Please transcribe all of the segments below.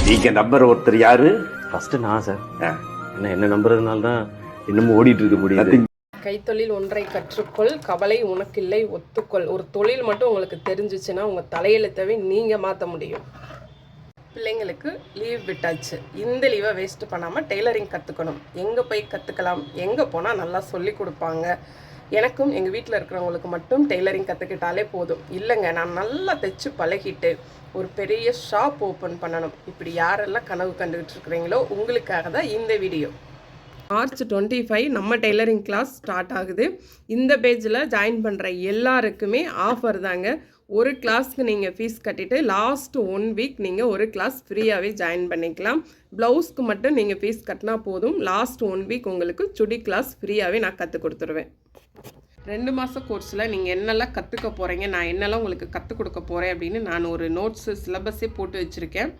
நீங்க நம்பர் ஒருத்தர் யாரு? ஃபர்ஸ்ட் நான் சார். என்ன நம்புறதுனால தான் இன்னமும் ஓடிட்டு இருக்க முடியாது. கைத்தொழில் ஒன்றை கற்றுக்கொள், கவலை உனக்கில்லை ஒத்துக்கொள். ஒரு தொழில் மட்டும் உங்களுக்கு தெரிஞ்சிச்சுன்னா உங்கள் தலையெழுத்தவே நீங்கள் மாற்ற முடியும். பிள்ளைங்களுக்கு லீவ் விட்டாச்சு. இந்த லீவை வேஸ்ட்டு பண்ணாமல் டெய்லரிங் கற்றுக்கணும். எங்கே போய் கற்றுக்கலாம், எங்கே போனால் நல்லா சொல்லி கொடுப்பாங்க. எனக்கும் எங்கள் வீட்டில் இருக்கிறவங்களுக்கு மட்டும் டெய்லரிங் கற்றுக்கிட்டாலே போதும். இல்லைங்க, நான் நல்லா தைச்சு பழகிட்டு ஒரு பெரிய ஷாப் ஓப்பன் பண்ணணும். இப்படி யாரெல்லாம் கனவு கண்டுகிட்டு இருக்கிறீங்களோ உங்களுக்காக தான் இந்த வீடியோ. மார்ச் 25 நம்ம டெய்லரிங் கிளாஸ் ஸ்டார்ட் ஆகுது. இந்த பேஜில் ஜாயின் பண்ணுற எல்லாருக்குமே ஆஃபர் தாங்க. ஒரு கிளாஸ்க்கு நீங்கள் ஃபீஸ் கட்டிட்டு லாஸ்ட் 1 வீக் நீங்கள் ஒரு கிளாஸ் ஃப்ரீயாகவே ஜாயின் பண்ணிக்கலாம். ப்ளவுஸ்க்கு மட்டும் நீங்கள் ஃபீஸ் கட்டினா போதும். லாஸ்ட் 1 வீக் உங்களுக்கு சுடி கிளாஸ் ஃப்ரீயாகவே நான் கற்றுக் கொடுத்துருவேன். 2 மாத கோர்ஸில் நீங்கள் என்னெல்லாம் கற்றுக்க போகிறீங்க, நான் என்னெல்லாம் உங்களுக்கு கற்றுக் கொடுக்க போகிறேன் அப்படின்னு நான் ஒரு நோட்ஸு சிலபஸே போட்டு வச்சுருக்கேன்.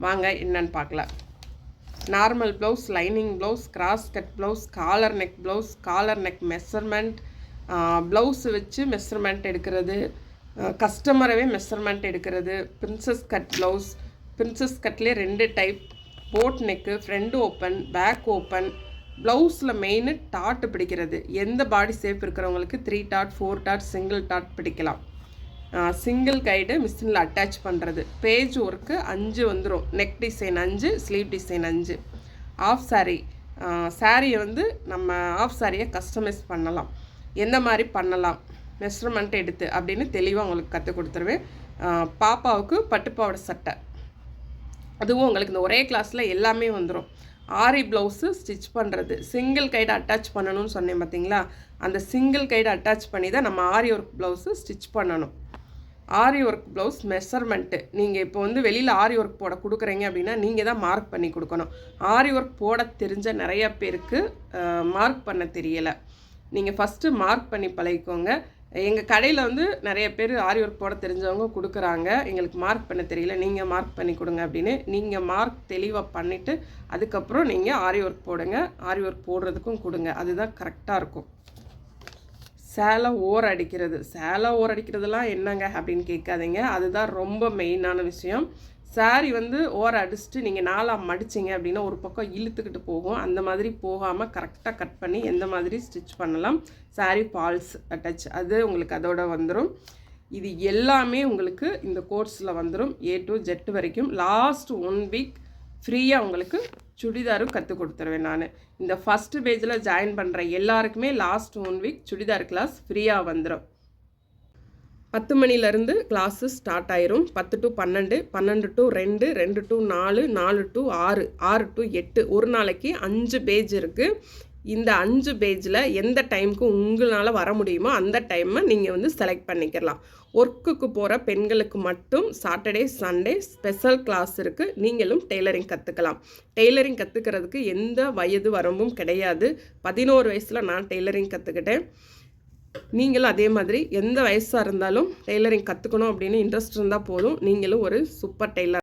வாங்க என்னன்னு பார்க்கலாம். Normal blouse, lining blouse, cross cut blouse, collar neck blouse, collar neck measurement, blouse வச்சு மெஷர்மெண்ட் எடுக்கிறது, கஸ்டமரவே மெஷர்மெண்ட் எடுக்கிறது, பிரின்சஸ் கட் ப்ளவுஸ், பிரின்சஸ் கட்லேயே 2 type, boat neck, front open, back open. ப்ளவுஸில் மெயின் டாட் பிடிக்கிறது. எந்த பாடி ஷேப் இருக்கிறவங்களுக்கு 3 dot 4 dot single dot பிடிக்கலாம். சிங்கிள் கைடு மிஷினில் அட்டாச் பண்ணுறது. பேஜ் ஒர்க்கு 5 வந்துடும். Neck design 5, sleeve design 5. Half saree, சாரியை வந்து நம்ம ஆஃப் சாரியை கஸ்டமைஸ் பண்ணலாம். எந்த மாதிரி பண்ணலாம், மெஷர்மெண்ட் எடுத்து அப்படின்னு தெளிவாக உங்களுக்கு கற்றுக் கொடுத்துருவேன். பாப்பாவுக்கு பட்டுப்பாவோட சட்டை, அதுவும் உங்களுக்கு இந்த ஒரே கிளாஸில் எல்லாமே வந்துடும். ஆரி ப்ளவுஸு ஸ்டிச் பண்ணுறது. சிங்கிள் கைடு அட்டாச் பண்ணணும்னு சொன்னேன் பார்த்தீங்களா, அந்த சிங்கிள் கைடு அட்டாச் பண்ணி தான் நம்ம ஆரி ஒர்க் ப்ளவுஸு ஸ்டிச் பண்ணணும். ஆரி ஒர்க் ப்ளவுஸ் மெஷர்மெண்ட்டு, நீங்கள் இப்போ வந்து வெளியில் ஆரி ஒர்க் போட கொடுக்குறீங்க அப்படின்னா நீங்கள் தான் மார்க் பண்ணி கொடுக்கணும். ஆரி ஒர்க் போட தெரிஞ்ச நிறையா பேருக்கு மார்க் பண்ண தெரியலை. நீங்கள் ஃபஸ்ட்டு மார்க் பண்ணி பழகிக்கோங்க. எங்கள் கடையில் வந்து நிறைய பேர் ஆரி ஒர்க் போட தெரிஞ்சவங்க கொடுக்குறாங்க. எங்களுக்கு மார்க் பண்ண தெரியல, நீங்கள் மார்க் பண்ணி கொடுங்க அப்படின்னு. நீங்கள் மார்க் தெளிவாக பண்ணிவிட்டு அதுக்கப்புறம் நீங்கள் ஆரி ஒர்க் போடுங்க. ஆரி ஒர்க் போடுறதுக்கும் கொடுங்க, அதுதான் கரெக்டாக இருக்கும். சேலை ஓர் அடிக்கிறது. சேலை ஓர் அடிக்கிறதுலாம் என்னங்க அப்படின்னு கேட்காதீங்க, அதுதான் ரொம்ப மெயினான விஷயம். சாரி வந்து ஓர அடிச்சுட்டு நீங்கள் 4ஆக மடிச்சிங்க அப்படின்னா ஒரு பக்கம் இழுத்துக்கிட்டு போகும். அந்த மாதிரி போகாமல் கரெக்டாக கட் பண்ணி எந்த மாதிரி ஸ்டிச் பண்ணலாம். சாரி ஃபால்ஸ் அட்டாச், அது உங்களுக்கு அதோட வந்துடும். இது எல்லாமே உங்களுக்கு இந்த கோர்ஸில் வந்துடும். A to Z வரைக்கும். லாஸ்ட் 1 வீக் ஃப்ரீயாக உங்களுக்கு சுடிதாரும் கற்றுக் கொடுத்துருவேன் நான். இந்த ஃபஸ்ட்டு பேஜில் ஜாயின் பண்ணுற எல்லாருக்குமே லாஸ்ட் 1 வீக் சுடிதார் கிளாஸ் ஃப்ரீயாக வந்துடும். 10 மணிலேருந்து கிளாஸு ஸ்டார்ட் ஆயிரும். 10 to 12, 12 to 2, 2 to 4, 4 to 6, 6 to 8. ஒரு நாளைக்கு 5 பேஜ் இருக்குது. இந்த 5 பேஜில் எந்த டைமுக்கு உங்களால் வர முடியுமோ அந்த டைமை நீங்கள் வந்து செலக்ட் பண்ணிக்கலாம். ஒர்க்குக்கு போகிற பெண்களுக்கு மட்டும் சாட்டர்டே சண்டே ஸ்பெஷல் கிளாஸ் இருக்குது. நீங்களும் டெய்லரிங் கற்றுக்கலாம். டெய்லரிங் கற்றுக்கிறதுக்கு எந்த வயது வரம்பும் கிடையாது. 11 வயசில் நான் டெய்லரிங் கற்றுக்கிட்டேன். நீங்களும் அதே மாதிரி எந்த வயசாக இருந்தாலும் டெய்லரிங் கற்றுக்கணும் அப்படின்னு இன்ட்ரெஸ்ட் இருந்தால் போதும், நீங்களும் ஒரு சூப்பர் டெய்லர்.